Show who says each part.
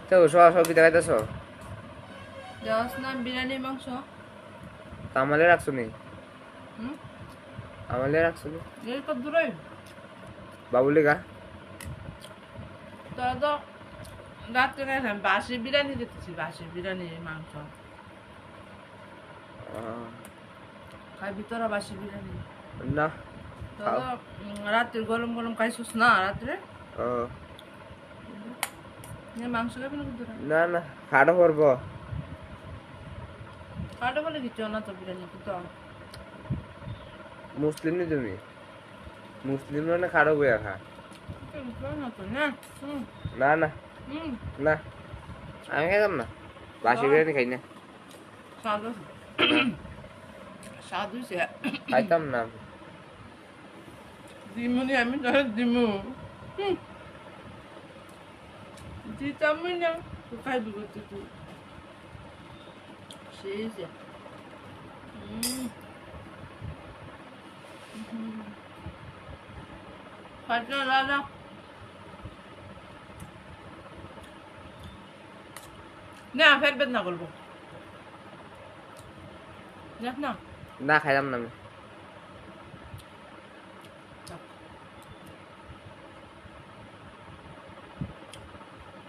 Speaker 1: তো সবজি দেখাইতেছ
Speaker 2: দেওয়াস না বিরিয়ানি মাংস
Speaker 1: আমালে রাখছো নি
Speaker 2: হুম
Speaker 1: আমালে রাখছো নি
Speaker 2: এই কত দূরে
Speaker 1: বাবুলে গা
Speaker 2: তোরা তো রাত্রে খাইলাম বাসি বিরিয়ানি দেখতেছি বাসি বিরিয়ানি মাংস খাইবি তোরা বাসি বিরিয়ানি
Speaker 1: না
Speaker 2: তোরা তো রাত্রে গরম গরম খাইছিস না রাত্রে মাংস খাবি না তোরা
Speaker 1: না না খাড়ো করবো
Speaker 2: কাটা বলে কিছু না তো বিরিয়ানি তো
Speaker 1: মুসলিম নি তুমি মুসলিম না খাড়ো বইয়া খা
Speaker 2: না তো না
Speaker 1: না না
Speaker 2: হুম
Speaker 1: না আমি খাইতাম না বাসি বিরিয়ানি খাই না
Speaker 2: সাদু সাদু সে
Speaker 1: খাইতাম না আমি।
Speaker 2: দিমুনি আমি ধরে দিমু দিতাম না তো খাইবি করতে তুই সেই যে খাইতে দাদা না ফের বেদনা করবো দেখ না
Speaker 1: না খাইতাম না আমি